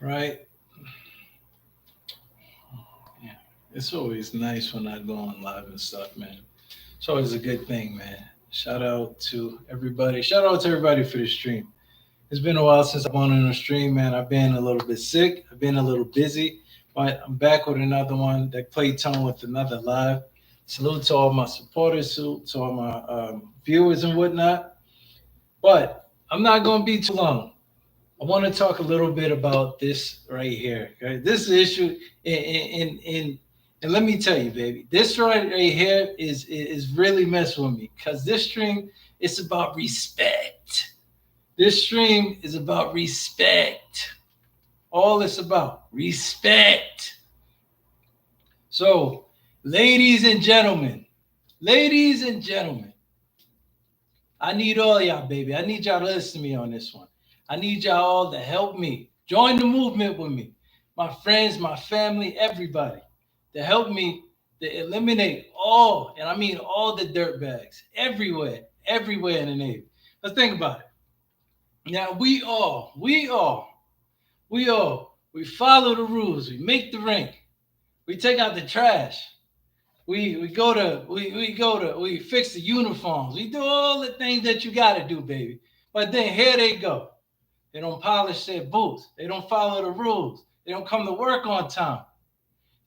right? Yeah. It's always nice when I go on live and stuff, man. It's always a good thing, man. Shout out to everybody. Shout out to everybody for the stream. It's been a while since I've gone on a stream, man. I've been a little bit sick. I've been a little busy, but I'm back with another one that played tone with another live. Salute to all my supporters, salute to all my viewers and whatnot. But I'm not going to be too long. I want to talk a little bit about this right here. Okay? This issue, and let me tell you, baby, this right here is really messing with me because this stream is about respect. This stream is about respect. All it's about respect. So, ladies and gentlemen, I need all y'all, baby. I need y'all to listen to me on this one. I need y'all all to help me. Join the movement with me. My friends, my family, everybody. To help me to eliminate all, and I mean all the dirt bags everywhere, everywhere in the Navy. Let's think about it. Now we follow the rules. We make the rank. We take out the trash. We fix the uniforms. We do all the things that you gotta do, baby. But then here they go. They don't polish their boots. They don't follow the rules. They don't come to work on time.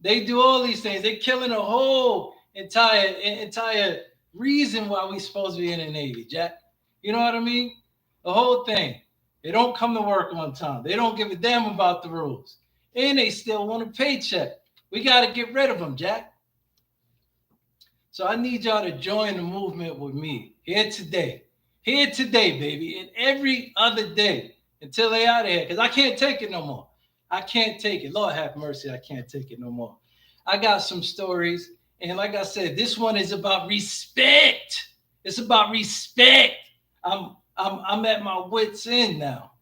They do all these things. They're killing a whole entire reason why we supposed to be in the Navy, Jack. You know what I mean? The whole thing. They don't come to work on time. They don't give a damn about the rules. And they still want a paycheck. We got to get rid of them, Jack. So I need y'all to join the movement with me here today. Here today, baby, and every other day until they out of here. Because I can't take it no more. I can't take it. Lord have mercy, I can't take it no more. I got some stories. And like I said, this one is about respect. It's about respect. I'm at my wits' end now.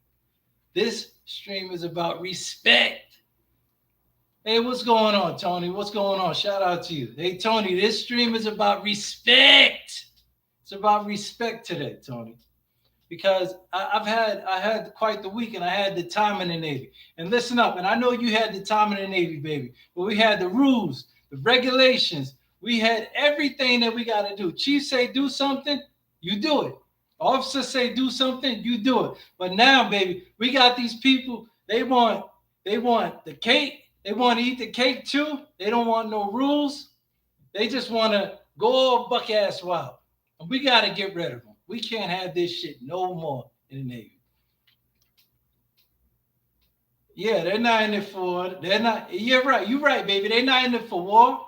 This stream is about respect. Hey, what's going on, Tony? What's going on? Shout out to you. Hey, Tony, this stream is about respect. It's about respect today, Tony, because I had quite the week, and I had the time in the Navy. And listen up, and I know you had the time in the Navy, baby, but we had the rules, the regulations. We had everything that we got to do. Chief say do something, you do it. Officers say do something, you do it. But now, baby, we got these people. They want the cake. They want to eat the cake too. They don't want no rules. They just want to go all buck ass wild. And we got to get rid of them. We can't have this shit no more in the Navy. Yeah, they're not in it for. They're not. You're right. You're right, baby. They're not in it for war.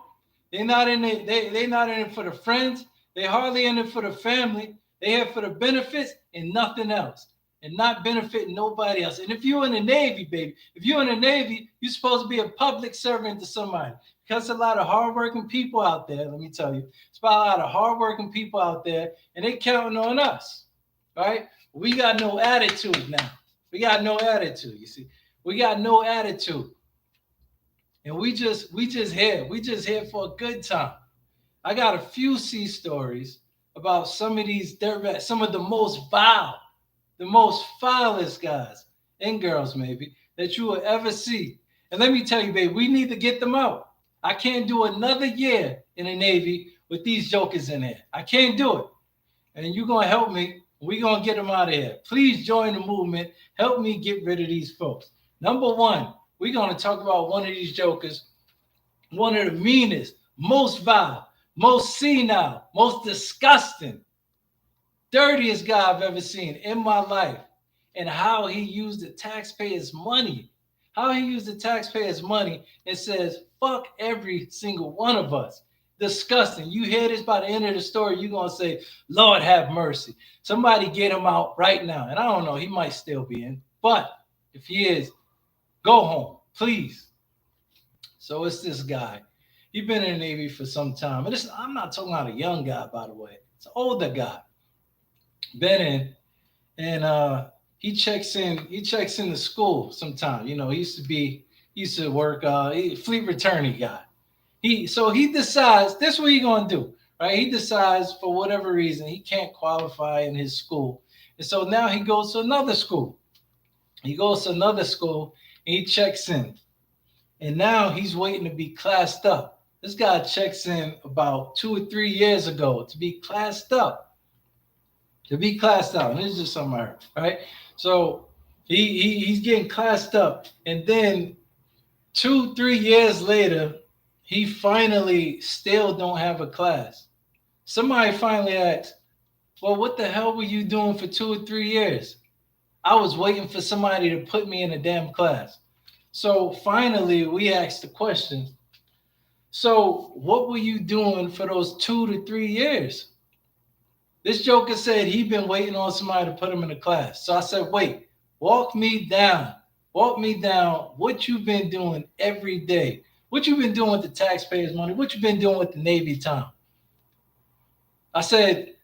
They're not in it. They're not in it for the friends. They hardly in it for the family. They have for the benefits and nothing else, and not benefiting nobody else. And if you're in the Navy, baby, if you're in the Navy, you're supposed to be a public servant to somebody. Because a lot of hardworking people out there, let me tell you, it's about a lot of hardworking people out there, and they counting on us, right? We got no attitude now. We got no attitude. You see, we got no attitude, and we just here for a good time. I got a few sea stories about some of these dirtbags, some of the most vilest guys and girls, maybe, that you will ever see. And let me tell you, baby, we need to get them out. I can't do another year in the Navy with these jokers in there. I can't do it. And you're going to help me. We're going to get them out of here. Please join the movement. Help me get rid of these folks. Number one, we're going to talk about one of these jokers, one of the meanest, most vile, most senile, most disgusting, dirtiest guy I've ever seen in my life, and how he used the taxpayers' money. How he used the taxpayers' money and says, fuck every single one of us. Disgusting. You hear this by the end of the story, you're going to say, Lord have mercy. Somebody get him out right now. And I don't know, he might still be in. But if he is, go home, please. So it's this guy. He's been in the Navy for some time. And I'm not talking about a young guy, by the way. It's an older guy. Been in, and he checks in the school sometime. You know, he used to work fleet returning guy. He decides this is what he's gonna do, right? He decides for whatever reason he can't qualify in his school. And so now he goes to another school. He goes to another school, and he checks in. And now he's waiting to be classed up. This guy checks in about 2 or 3 years ago to be classed up. To be classed out. And this is just something I heard, right? So he's getting classed up. And then 2, 3 years later, he finally still don't have a class. Somebody finally asked, well, what the hell were you doing for 2 or 3 years? I was waiting for somebody to put me in a damn class. So finally, we asked the question, so what were you doing for those 2 to 3 years? This joker said he'd been waiting on somebody to put him in a class. So I said, wait, walk me down. Walk me down what you've been doing every day. What you've been doing with the taxpayers' money. What you've been doing with the Navy time. I said,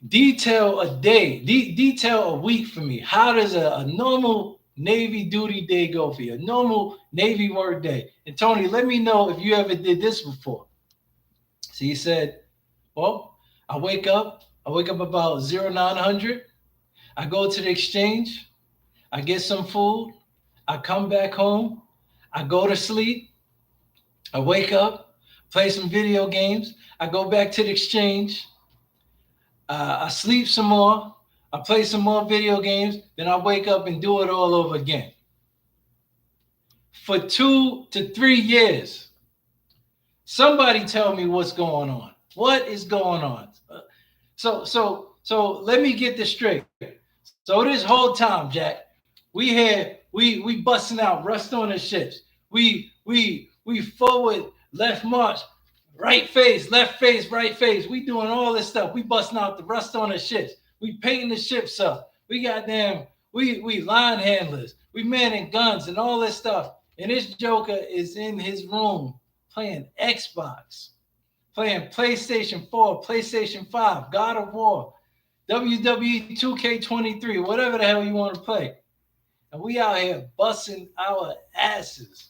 detail a day, detail a week for me. How does a normal Navy duty day go for you? A normal Navy work day. And Tony, let me know if you ever did this before. So he said, well, I wake up about 0900. I go to the exchange. I get some food. I come back home. I go to sleep. I wake up, play some video games. I go back to the exchange. I sleep some more. I play some more video games. Then I wake up and do it all over again. For 2 to 3 years. Somebody tell me what's going on. What is going on? So let me get this straight. So this whole time, Jack, we busting out, rust on the ships. We forward, left march, right phase, left phase, right phase. We doing all this stuff. We busting out the rust on the ships. We painting the ships up. We goddamn, we line handlers. We manning guns and all this stuff. And this joker is in his room playing Xbox, playing PlayStation 4, PlayStation 5, God of War, WWE 2K23, whatever the hell you want to play. And we out here busting our asses.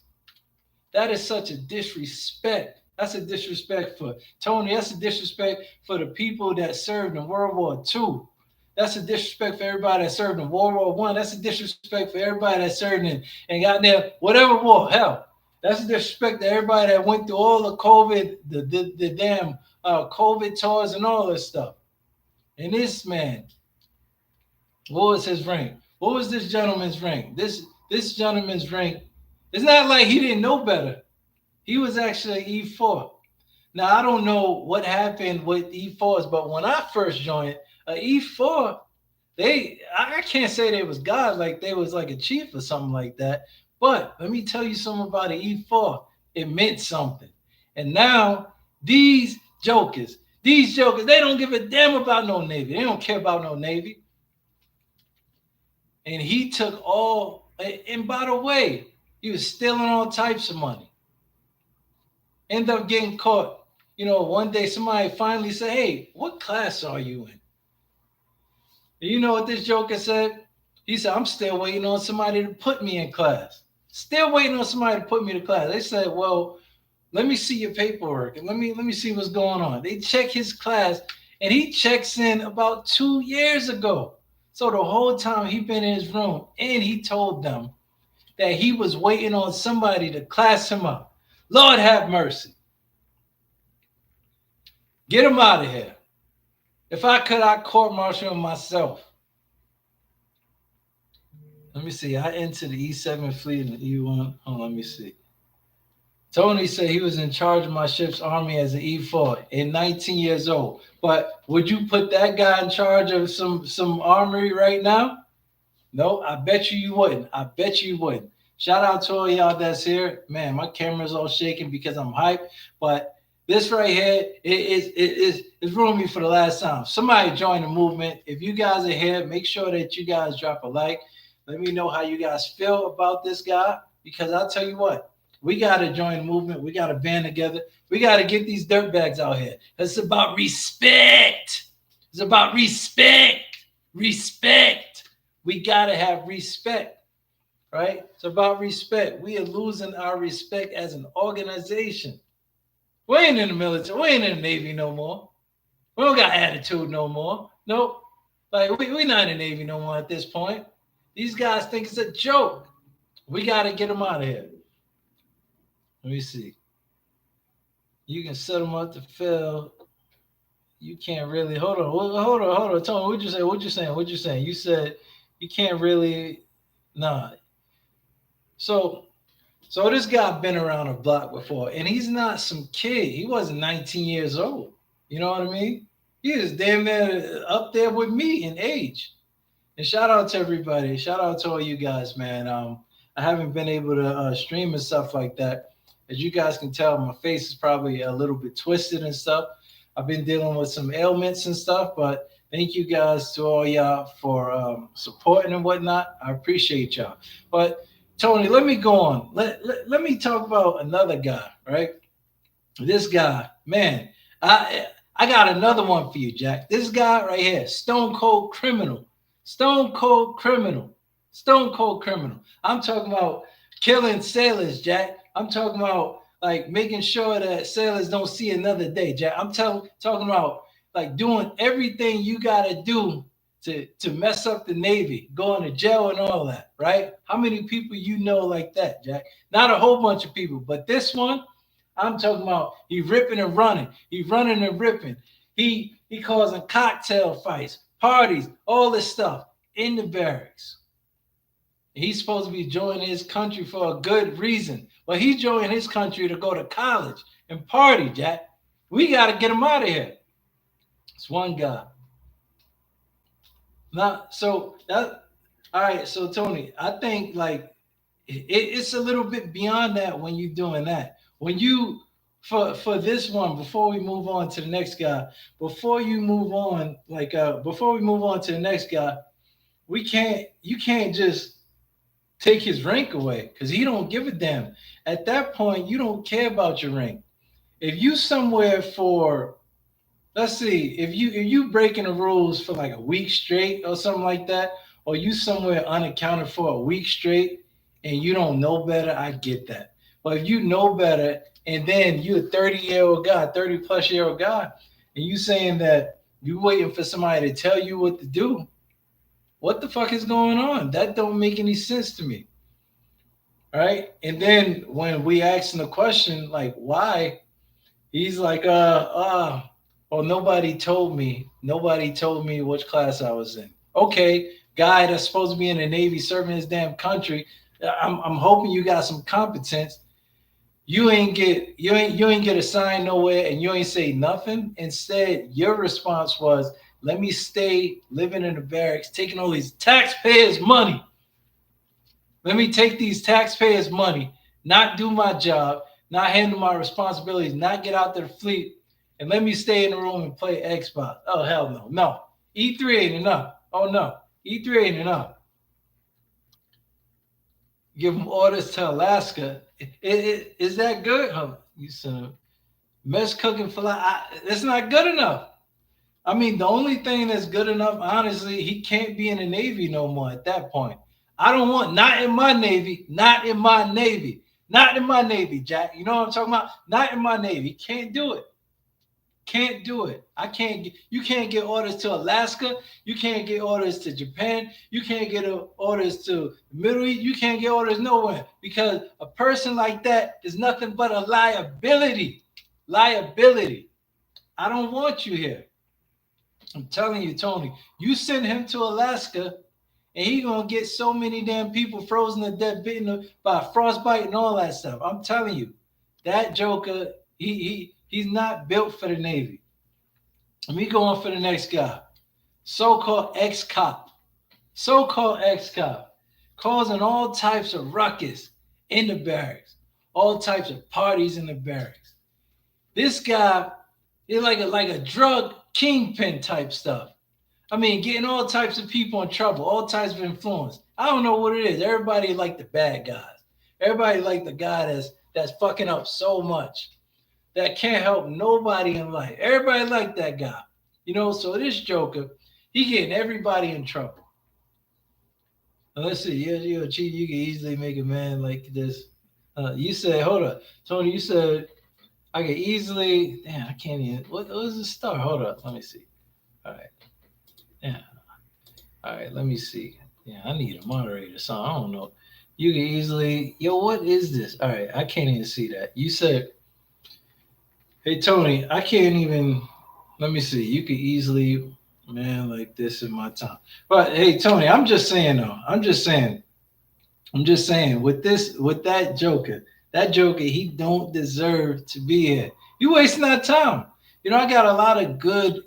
That is such a disrespect. That's a disrespect for Tony. That's a disrespect for the people that served in World War II. That's a disrespect for everybody that served in World War I. That's a disrespect for everybody that served in got there, whatever war, hell. That's a disrespect to everybody that went through all the COVID, the damn COVID tours and all this stuff. And this man, what was his rank? What was this gentleman's rank? This gentleman's rank, it's not like he didn't know better. He was actually E4. Now, I don't know what happened with E4s, but when I first joined, E4, I can't say they was God, like they was like a chief or something like that. But let me tell you something about an E4. It meant something. And now these jokers, they don't give a damn about no Navy. They don't care about no Navy. And he took all, and by the way, he was stealing all types of money. End up getting caught. You know, one day somebody finally said, hey, what class are you in? And you know what this joker said? He said, I'm still waiting on somebody to put me in class. Still waiting on somebody to put me to class. They said, well, let me see your paperwork and let me see what's going on. They check his class and he checks in about 2 years ago. So the whole time he been in his room and he told them that he was waiting on somebody to class him up. Lord have mercy. Get him out of here. If I could, I'd court-martial him myself. Let me see. I entered the E7 fleet and the E1. Oh, let me see. Tony said he was in charge of my ship's army as an E4 at 19 years old. But would you put that guy in charge of some armory right now? No, I bet you wouldn't. I bet you wouldn't. Shout out to all y'all that's here. Man, my camera's all shaking because I'm hyped. But this right here is ruining me for the last time. Somebody join the movement. If you guys are here, make sure that you guys drop a like. Let me know how you guys feel about this guy. Because I'll tell you what, we got to join the movement. We got to band together. We got to get these dirtbags out here. It's about respect. It's about respect. Respect. We got to have respect. Right? It's about respect. We are losing our respect as an organization. We ain't in the military. We ain't in the Navy no more. We don't got attitude no more. Nope. Like, we not in the Navy no more at this point. These guys think it's a joke. We got to get him out of here. Let me see. You can set him up to fail. You can't really hold on. Tony, what'd you say? What you saying? What you saying? You said you can't really. Nah. So this guy been around the block before, and he's not some kid. He wasn't 19 years old. You know what I mean? He is damn near up there with me in age. And shout out to everybody. Shout out to all you guys, man. I haven't been able to stream and stuff like that. As you guys can tell, my face is probably a little bit twisted and stuff. I've been dealing with some ailments and stuff, but thank you guys to all y'all for supporting and whatnot. I appreciate y'all. But Tony, let me go on. Let me talk about another guy, right? This guy, man, I got another one for you, Jack. This guy right here, Stone Cold Criminal. Stone Cold Criminal. Stone Cold Criminal. I'm talking about killing sailors, Jack. I'm talking about like making sure that sailors don't see another day, Jack. I'm talking about like doing everything you gotta do to mess up the Navy, going to jail and all that, right? How many people you know like that, Jack? Not a whole bunch of people, but this one, I'm talking about he ripping and running. He running and ripping. He causing cocktail fights, parties, all this stuff in the barracks. He's supposed to be joining his country for a good reason. Well, he joined his country to go to college and party, Jack. We got to get him out of here. It's one guy. Now, so that all right. So Tony, I think like it's a little bit beyond that when you're doing that. When you for this one, before we move on to the next guy, before you move on, like before we move on to the next guy, you can't just take his rank away because he don't give a damn. At that point, you don't care about your rank. If you somewhere for let's see, if you breaking the rules for like a week straight or something like that, or you somewhere unaccounted for a week straight and you don't know better, I get that. But if you know better and then you're a 30-year-old guy, 30 plus year old guy, and you saying that you waiting for somebody to tell you what to do, what the fuck is going on? That don't make any sense to me. Right? And then when we ask him the question, like, why, he's like, well, nobody told me. Nobody told me which class I was in. Okay, guy that's supposed to be in the Navy serving his damn country. I'm hoping you got some competence. You ain't get assigned nowhere and you ain't say nothing. Instead, your response was, let me stay living in the barracks, taking all these taxpayers' money. Let me take these taxpayers' money, not do my job, not handle my responsibilities, not get out to the fleet, and let me stay in the room and play Xbox. Oh, hell no. No. E3 ain't enough. Oh, no. E3 ain't enough. Give them orders to Alaska. Is that good? Huh? You son, mess cooking for it's not good enough. I mean, the only thing that's good enough, honestly, he can't be in the Navy no more at that point. I don't want, not in my Navy, not in my Navy, not in my Navy, Jack. You know what I'm talking about? Not in my Navy. Can't do it. Can't do it. You can't get orders to Alaska. You can't get orders to Japan. You can't get orders to the Middle East. You can't get orders nowhere because a person like that is nothing but a liability. Liability. I don't want you here. I'm telling you, Tony, you send him to Alaska and he's going to get so many damn people frozen to death, bitten by frostbite and all that stuff. I'm telling you, that joker, he's not built for the Navy. Let me go on for the next guy. So-called ex-cop. So-called ex-cop. Causing all types of ruckus in the barracks. All types of parties in the barracks. This guy is like a drug kingpin type stuff. I mean, getting all types of people in trouble, all types of influence. I don't know what it is. Everybody like the bad guys. Everybody like the guy that's fucking up so much that can't help nobody in life. Everybody like that guy. You know, so this joker, he getting everybody in trouble. Now, let's see. You're a cheat. You can easily make a man like this. You said, hold up. Tony, you said, I can easily, damn, I can't even, what was the start? Hold up. Let me see. All right. Yeah. All right. Let me see. Yeah, I need a moderator, so I don't know. You can easily, yo, what is this? All right, I can't even see that. You said, hey Tony, I can't even. Let me see. You could easily, man, like this in my time. But hey Tony, I'm just saying though. I'm just saying with this, with that Joker, he don't deserve to be here. You wasting our time. You know, I got a lot of good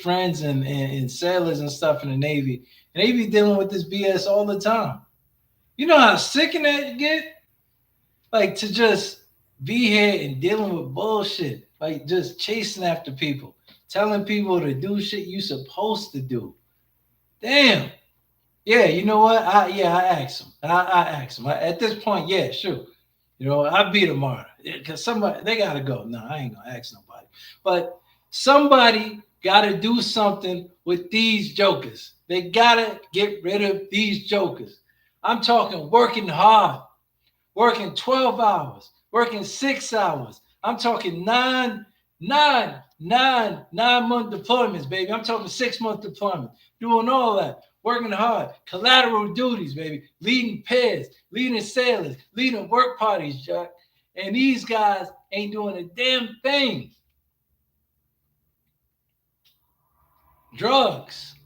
friends and sailors and stuff in the Navy, and they be dealing with this BS all the time. You know how sick that get? Like to just be here and dealing with bullshit, like just chasing after people, telling people to do shit you supposed to do. Damn. Yeah, you know what? I asked him. I asked him. At this point, yeah, sure. You know, I beat tomorrow because somebody they gotta go. No, I ain't gonna ask nobody. But somebody gotta do something with these jokers. They gotta get rid of these jokers. I'm talking working hard, working 12 hours, working 6 hours. I'm talking 9 month deployments, baby. I'm talking 6 month deployments, doing all that, working hard, collateral duties, baby, leading pairs, leading sailors, leading work parties, Jack. And these guys ain't doing a damn thing. Drugs,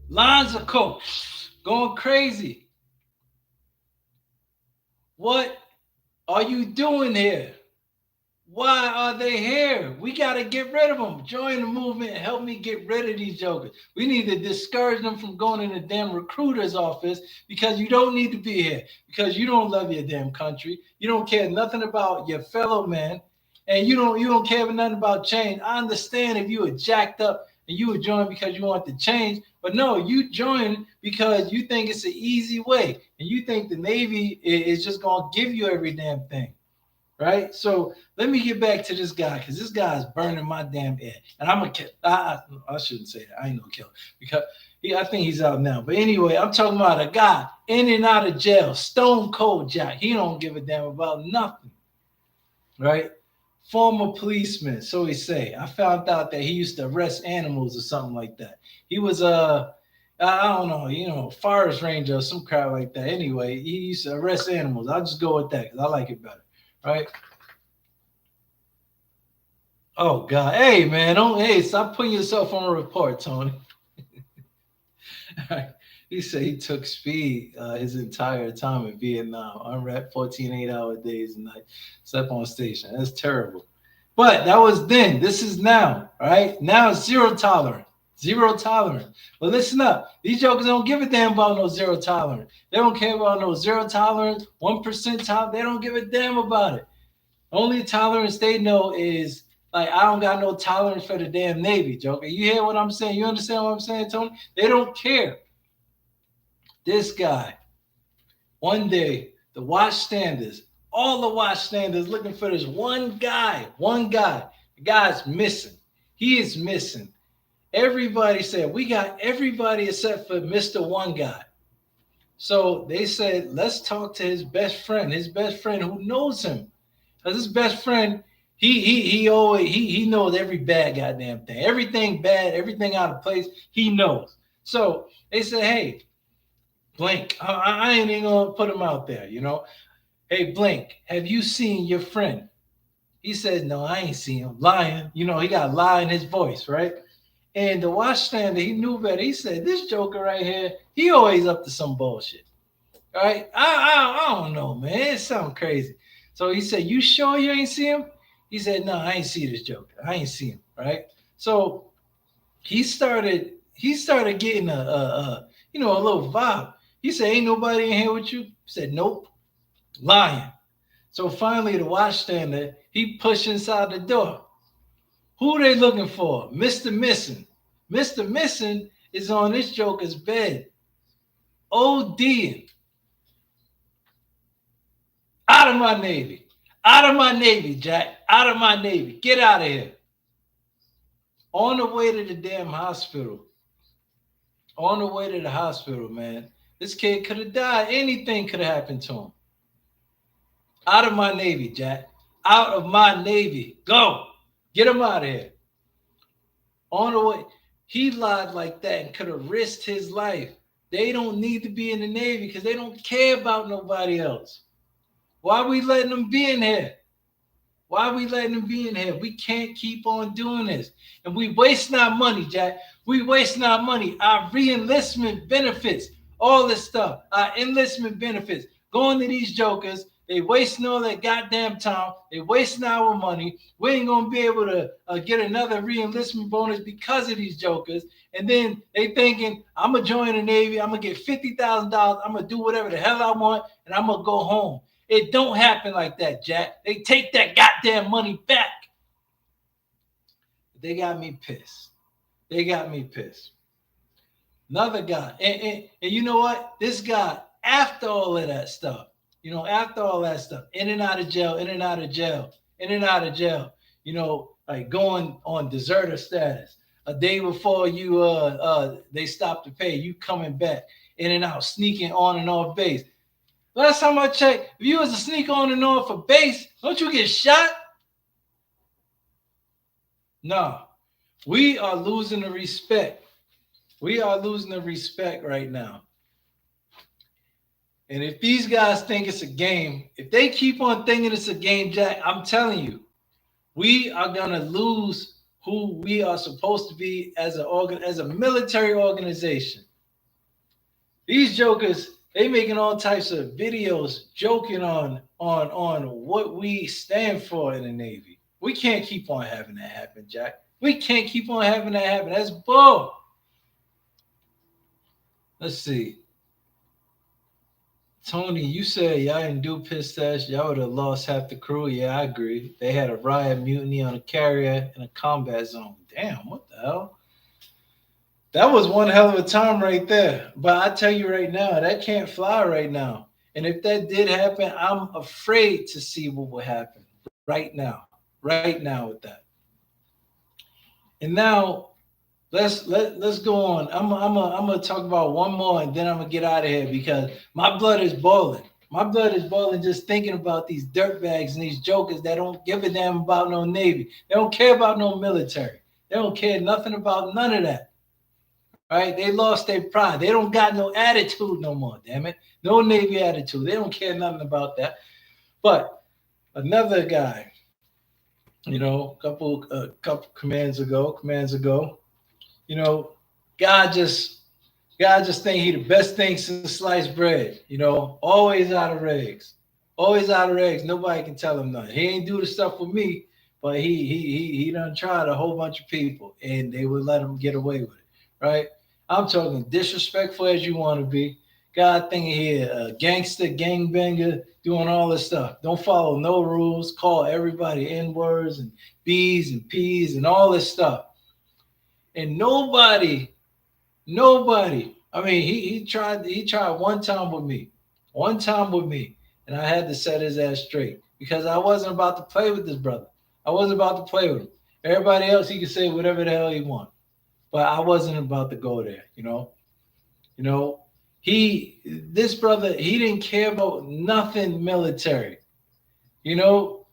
lines of coke, going crazy. What are you doing here? Why are they here? We got to get rid of them. Join the movement and help me get rid of these jokers. We need to discourage them from going in the damn recruiter's office because you don't need to be here, because you don't love your damn country. You don't care nothing about your fellow man, and you don't care nothing about change. I understand if you were jacked up and you would join because you want to change, but no, you join because you think it's an easy way, and you think the Navy is just going to give you every damn thing, right? So let me get back to this guy because this guy is burning my damn ear, and I'm gonna kill. I shouldn't say that. I ain't gonna kill him because I think he's out now. But anyway, I'm talking about a guy in and out of jail, stone cold Jack. He don't give a damn about nothing, right? Former policeman, so he say. I found out that he used to arrest animals or something like that. He was I don't know, forest ranger or some crap like that. Anyway, he used to arrest animals. I'll just go with that because I like it better, right? Oh God, hey man, don't stop putting yourself on a report, Tony. He said he took speed his entire time in Vietnam. Unwrapped 14 8-hour days and nights. Slept on station. That's terrible. But that was then. This is now, right? Now it's zero tolerance. Zero tolerance. But listen up. These jokers don't give a damn about no zero tolerance. They don't care about no zero tolerance, 1% tolerance. They don't give a damn about it. Only tolerance they know is like I don't got no tolerance for the damn Navy, Joker. You hear what I'm saying? You understand what I'm saying, Tony? They don't care. This guy, one day, the watchstanders, all the watchstanders looking for this one guy. One guy. The guy's missing. He is missing. Everybody said, we got everybody except for Mr. One Guy. So they said, let's talk to his best friend who knows him. Because his best friend, he always he knows every bad goddamn thing. Everything bad, everything out of place, he knows. So they said, hey, Blink, I ain't even gonna put him out there, Hey, Blink, have you seen your friend? He said, no, I ain't seen him. Lying. He got lie in his voice, right? And the watchstander, he knew better. He said, this joker right here, he always up to some bullshit. All right? I don't know, man. It sounds crazy. So he said, you sure you ain't see him? He said, no, I ain't see this joker. I ain't see him, right? So he started getting a little vibe. He said, ain't nobody in here with you? He said, nope. Lying. So finally the watchstander, he pushed inside the door. Who they looking for? Mr. Missing. Mr. Missing is on this joker's bed. ODing. Out of my Navy. Out of my Navy, Jack. Out of my Navy. Get out of here. On the way to the damn hospital. On the way to the hospital, man. This kid could have died. Anything could have happened to him. Out of my Navy, Jack. Out of my Navy. Go. Get him out of here. On the way. He lied like that and could have risked his life. they don't need to be in the Navy because they don't care about nobody else. Why are we letting them be in here? Why are we letting them be in here? We can't keep on doing this. And we wasting our money, Jack. We wasting our money, our re-enlistment benefits, all this stuff, our enlistment benefits. Going to these jokers, they wasting all their goddamn time. They wasting our money. We ain't going to be able to get another re-enlistment bonus because of these jokers. And then they thinking, I'm going to join the Navy. I'm going to get $50,000. I'm going to do whatever the hell I want, and I'm going to go home. It don't happen like that, Jack. They take that goddamn money back. They got me pissed. They got me pissed. Another guy, and you know what? This guy, after all of that stuff, after all that stuff, in and out of jail, in and out of jail, in and out of jail, like going on deserter status. A day before they stop to pay, you coming back, in and out, sneaking on and off base. Last time I checked, if you was to sneak on and off a base, don't you get shot? No. We are losing the respect. We are losing the respect right now. And if these guys think it's a game, if they keep on thinking it's a game, Jack, I'm telling you, we are going to lose who we are supposed to be as a military organization. These jokers, they making all types of videos joking on what we stand for in the Navy. We can't keep on having that happen, Jack. We can't keep on having that happen. That's bull. Let's see. Tony, you said y'all didn't do piss test. Y'all would have lost half the crew. Yeah, I agree. They had a riot mutiny on a carrier in a combat zone. Damn, what the hell? That was one hell of a time right there. But I tell you right now, that can't fly right now. And if that did happen, I'm afraid to see what will happen right now with that. And now let's go on. I'm gonna talk about one more, and then I'm gonna get out of here because my blood is boiling. My blood is boiling just thinking about these dirtbags and these jokers that don't give a damn about no Navy. They don't care about no military. They don't care nothing about none of that. Right? They lost their pride. They don't got no attitude no more, damn it. No Navy attitude. They don't care nothing about that. But another guy, a couple commands ago, God just think he the best thing since sliced bread, always out of regs. Always out of regs. Nobody can tell him nothing. He ain't do the stuff with me, but he done tried a whole bunch of people and they would let him get away with it. Right? I'm talking disrespectful as you want to be. God thinking here, a gangster, gangbanger, doing all this stuff. Don't follow no rules. Call everybody N-words and B's and P's and all this stuff. And nobody. I mean, he tried one time with me, and I had to set his ass straight because I wasn't about to play with this brother. I wasn't about to play with him. Everybody else, he could say whatever the hell he want. But I wasn't about to go there, This brother, he didn't care about nothing military. We on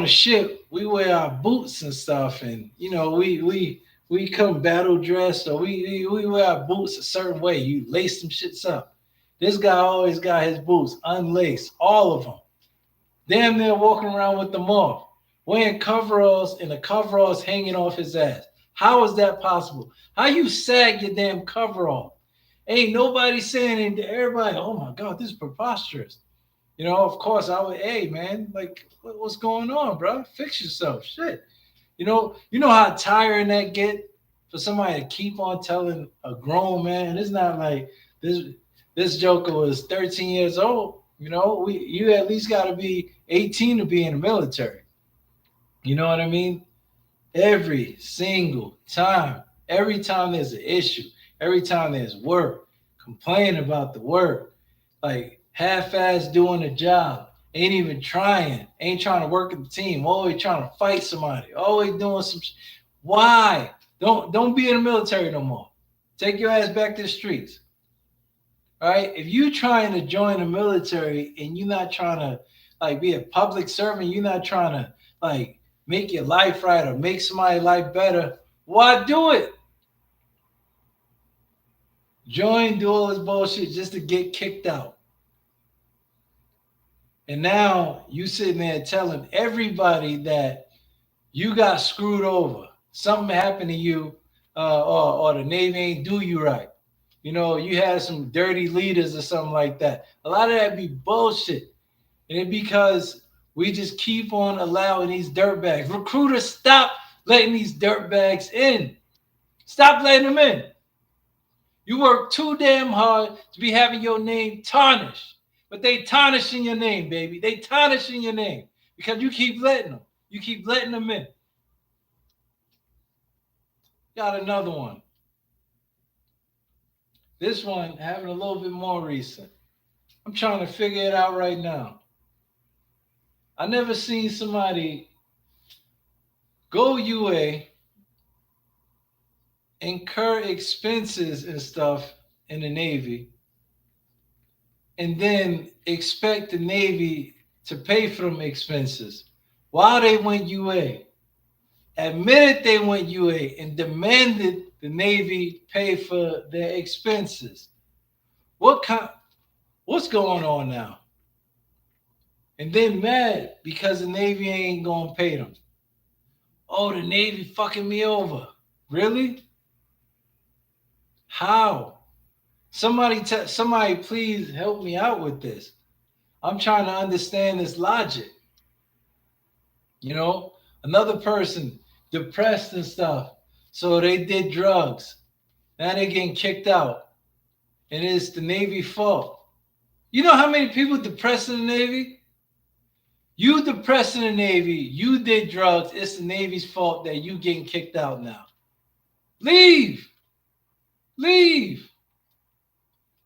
a ship, we wear our boots and stuff, and we come battle dressed, or we wear our boots a certain way. You lace them shits up. This guy always got his boots unlaced, all of them. Damn near walking around with them off. Wearing coveralls and the coveralls hanging off his ass. How is that possible? How you sag your damn coverall? Ain't nobody saying it to everybody. Oh my God, this is preposterous. Of course I would, hey man, like what's going on, bro? Fix yourself. Shit. You know how tiring that get for somebody to keep on telling a grown man. It's not like this joker was 13 years old. You at least gotta be 18 to be in the military. You know what I mean? Every single time, every time there's an issue, every time there's work, complain about the work, like half-ass doing a job, ain't trying to work with the team, always trying to fight somebody, always doing some why? Don't be in the military no more. Take your ass back to the streets. All right? If you trying to join the military and you're not trying to like be a public servant, you're not trying to like make your life right or make somebody's life better, why do it? join, do all this bullshit just to get kicked out. And now you sitting there telling everybody that you got screwed over. Something happened to you, or the Navy ain't do you right. You know, you had some dirty leaders or something like that. A lot of that be bullshit. And it because we just keep on allowing these dirtbags. Recruiters, stop letting these dirtbags in. Stop letting them in. You work too damn hard to be having your name tarnished. But they tarnishing your name, baby. They tarnishing your name because you keep letting them. You keep letting them in. Got another one. This one having a little bit more recent. I'm trying to figure it out right now. I never seen somebody go UA, incur expenses and stuff in the Navy, and then expect the Navy to pay for them expenses while they went UA. Admitted they went UA and demanded the Navy pay for their expenses. What's going on now? And then mad because the Navy ain't gonna pay them. Oh, the Navy fucking me over. Really? How? Somebody please help me out with this. I'm trying to understand this logic. You know, another person depressed and stuff. So they did drugs. Now they're getting kicked out. And it's the Navy fault. You know how many people depressed in the Navy? You depressed in the Navy, you did drugs, it's the Navy's fault that you getting kicked out now. Leave. Leave.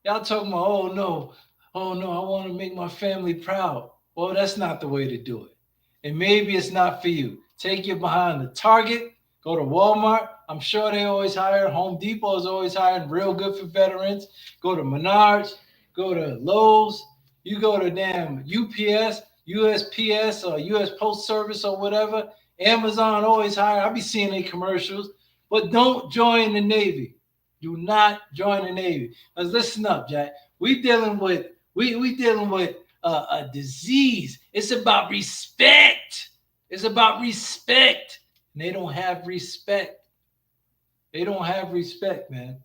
Y'all talking about, oh no, I want to make my family proud. Well, that's not the way to do it. And maybe it's not for you. Take your behind the Target, go to Walmart. I'm sure they always hire. Home Depot is always hiring, real good for veterans. Go to Menards, go to Lowe's. You go to damn UPS, USPS, or US Post Service or whatever. Amazon always hire. I be seeing their commercials. But don't join the Navy. Do not join the Navy. Let's listen up, Jack. We dealing with a disease. It's about respect. It's about respect. And they don't have respect. They don't have respect, man.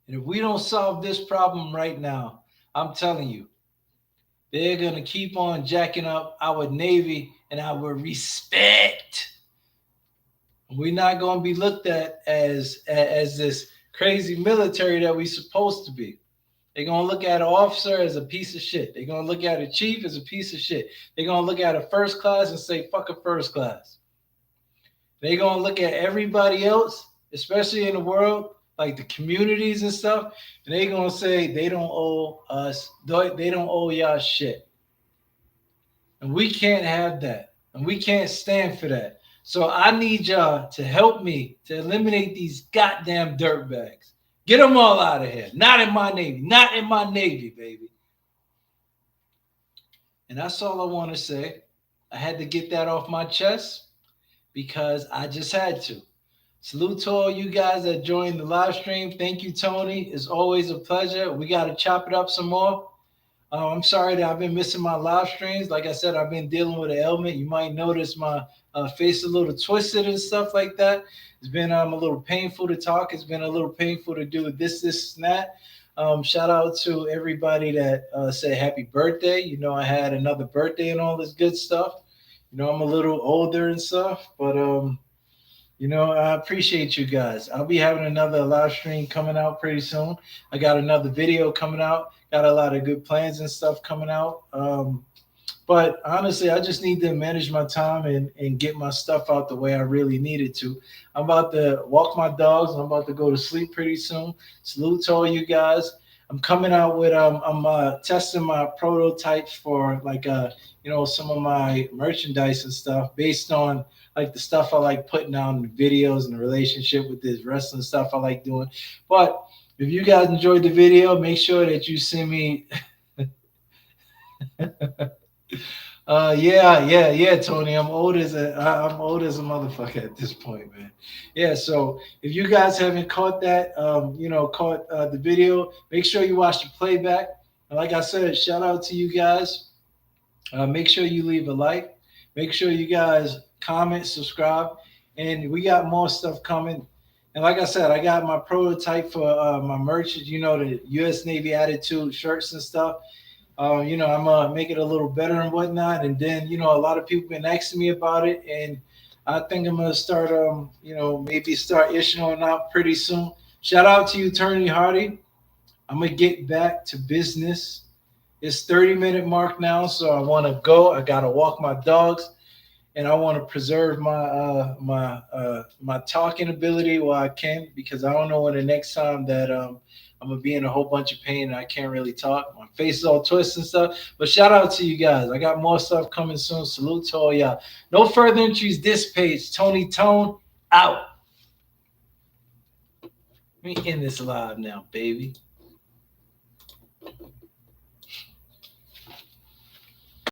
And if we don't solve this problem right now, I'm telling you, they're gonna keep on jacking up our Navy and our respect. We're not going to be looked at as this crazy military that we're supposed to be. They're going to look at an officer as a piece of shit. They're going to look at a chief as a piece of shit. They're going to look at a first class and say, fuck a first class. They're going to look at everybody else, especially in the world, like the communities and stuff, and they're going to say they don't owe us, they don't owe y'all shit. And we can't have that. And we can't stand for that. So I need y'all to help me to eliminate these goddamn dirtbags. Get them all out of here. Not in my Navy. Not in my Navy, baby. And that's all I want to say. I had to get that off my chest because I just had to. Salute to all you guys that joined the live stream. Thank you, Tony. It's always a pleasure. We got to chop it up some more. I'm sorry that I've been missing my live streams. Like I said, I've been dealing with an ailment. You might notice my face a little twisted and stuff like that. It's been a little painful to talk. It's been a little painful to do this, and that. Shout out to everybody that said happy birthday. You know, I had another birthday and all this good stuff. You know, I'm a little older and stuff, but you know, I appreciate you guys. I'll be having another live stream coming out pretty soon. I got another video coming out. Got a lot of good plans and stuff coming out. But honestly, I just need to manage my time and get my stuff out the way I really needed to. I'm about to walk my dogs. I'm about to go to sleep pretty soon. Salute to all you guys. I'm coming out with I'm testing my prototypes for like you know, some of my merchandise and stuff based on like the stuff I like putting out in the videos and the relationship with this wrestling stuff I like doing. But if you guys enjoyed the video, make sure that you send me Yeah, Tony. I'm old as a motherfucker at this point, man. Yeah, so if you guys haven't caught that, caught the video, make sure you watch the playback. And like I said, shout out to you guys. Make sure you leave a like. Make sure you guys comment, subscribe, and we got more stuff coming. And like I said, I got my prototype for my merch. You know, the U.S. Navy attitude shirts and stuff. I'm gonna make it a little better and whatnot. And then, a lot of people been asking me about it, and I think I'm gonna start, maybe start issuing out pretty soon. Shout out to you, Tony Hardy. I'm gonna get back to business. It's 30-minute mark now, so I want to go. I gotta walk my dogs, and I want to preserve my talking ability while I can, because I don't know when the next time that I'm gonna be in a whole bunch of pain and I can't really talk. My face is all twisted and stuff. But shout out to you guys. I got more stuff coming soon. Salute to all y'all. No further entries this page. Tony Tone out. Let me end this live now, baby.